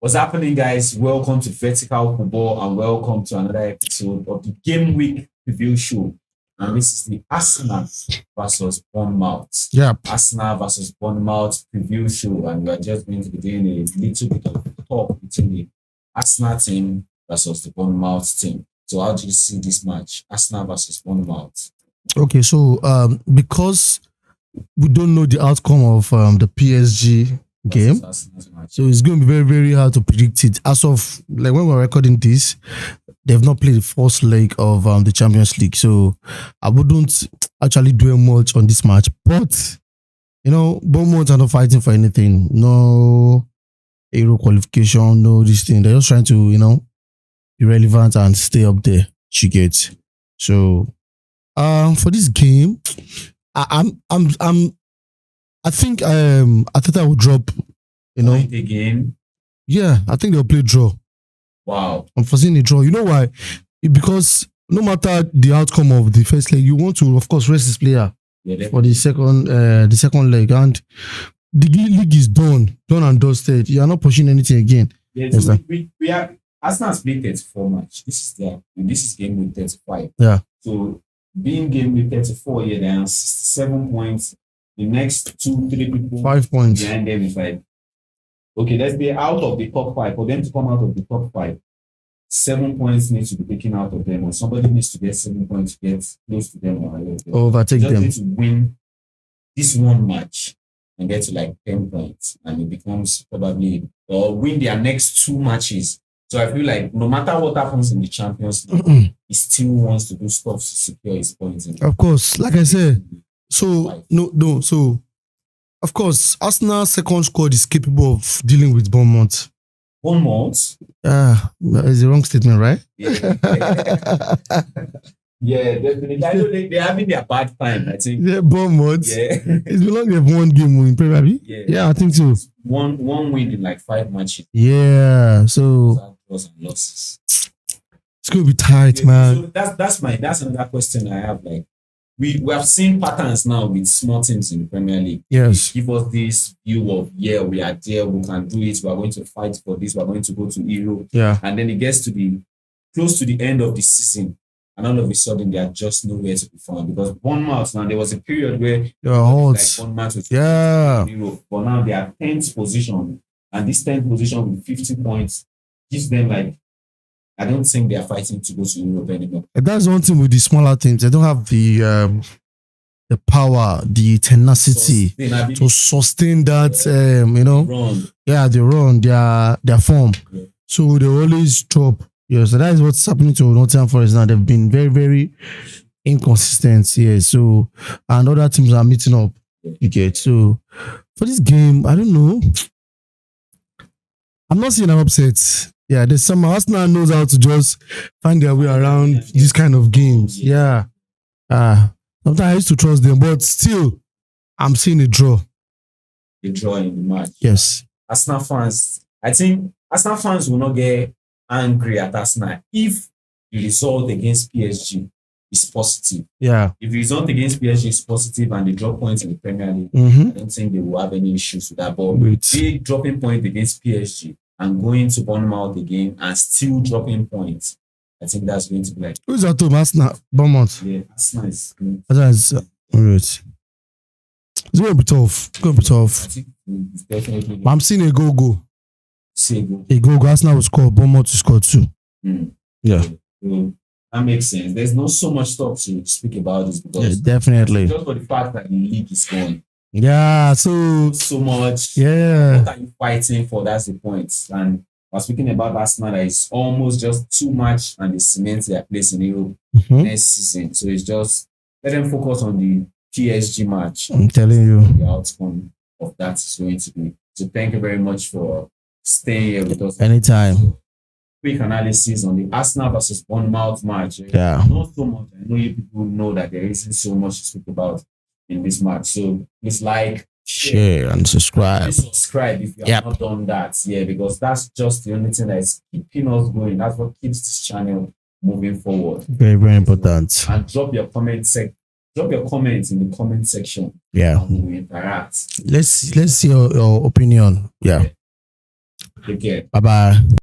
What's happening, guys? Welcome to Vertical Football and welcome to another episode of the Game Week Review Show. And this is the Arsenal versus Bournemouth. Yep. Arsenal versus Bournemouth preview show. And we are just going to be doing a little bit of talk between the Arsenal team versus the Bournemouth team. So how do you see this match? Arsenal versus Bournemouth. Okay, so because we don't know the outcome of the PSG game, so it's going to be very, very hard to predict it. As of like when we're recording this, they've not played the first leg of the Champions League, so I wouldn't actually dwell much on this match. But you know, Bournemouth are not fighting for anything. No Euro qualification, no this thing. They're just trying to, you know, be relevant and stay up there. You get. So for this game, I think Arteta will drop, you know. The game. Yeah, I think they'll play draw. Wow. I'm foreseeing a draw. You know why? Because no matter the outcome of the first leg, you want to, of course, rest this player for the second leg, and the league is done and dusted. You are not pushing anything again. Yeah, so we are Arsenal's played 34 match. This is game week 35. Yeah. So being game week 34, yeah, they are 67 points. The next 2-3 people 5 points behind them is like, okay, let's be out of the top 5. For them to come out of the top 5, 7 points need to be taken out of them, or somebody needs to get 7 points to get close to them or overtake them. Need to win this one match and get to like 10 points, and it becomes probably, or win their next 2 matches. So I feel like no matter what happens in the Champions League, he still wants to do stuff to secure his points. Of course, like I said. So, so, of course, Arsenal's second squad is capable of dealing with Bournemouth. Bournemouth? Is the wrong statement, right? Yeah. Yeah, definitely. I know they're having their bad time, I think. Yeah, Bournemouth. Yeah. It's been long they've won game win, probably. Yeah, I think so. One win in like 5 matches. Yeah, so losses. It's going to be tight, man. So that's another question I have. Like, we have seen patterns now with small teams in the Premier League. Yes. Give us this view of, we are there, we can do it, we are going to fight for this, we are going to go to Europe. Yeah. And then it gets to close to the end of the season, and all of a sudden they are just nowhere to be found. Because Bournemouth, now there was a period where they were hot. Like Bournemouth was in Europe, but now they are 10th position, and this 10th position with 50 points gives them like, I don't think they are fighting to go to Europe anymore. That's one thing with the smaller teams. They don't have the power, the tenacity to sustain that. You know, run. Yeah, they run their form. Yeah. So they always drop. Yeah, so that is what's happening to Nottingham Forest now. They've been very, very inconsistent. Yeah. So and other teams are meeting up. You get. So for this game, I don't know. I'm not seeing an upset. Yeah, there's some Arsenal knows how to just find their way around these kind of games. Yeah. Sometimes I used to trust them, but still, I'm seeing a draw. A draw in the match. Yes. Arsenal fans, I think Arsenal fans will not get angry at Arsenal if the result against PSG is positive. Yeah. If the result against PSG is positive and they drop points in the Premier League, I don't think they will have any issues with that. But they dropping points against PSG and going to Bournemouth again and still dropping points, I think that's going to be like... Who's at home? Arsenal? Bournemouth? Yeah, Arsenal is... That's alright. It's going to be tough. It's going to be tough. I think it's definitely... But I'm seeing a go-go. A go-go. Arsenal will score. Bournemouth will score too. Yeah. So that makes sense. There's not so much stuff to speak about this because... definitely. Just for the fact that the league is going. Yeah, so much. Yeah. What are you fighting for? That's the point. And we're speaking about Arsenal that is almost just too much and they cement their place in Europe next season. So it's just let them focus on the PSG match. I'm telling you. The outcome of that is going to be. So thank you very much for staying here with us. Anytime. So, quick analysis on the Arsenal versus Bournemouth match. Yeah. Not so much. I know you people know that there isn't so much to speak about in this match. So please like, share and subscribe. Please subscribe if you have not done that. Yeah, because that's just the only thing that is keeping us going. That's what keeps this channel moving forward. Very, very important. And drop your comments in the comment section. Yeah. And we interact. Let's see your opinion. Yeah. Take care. Bye bye.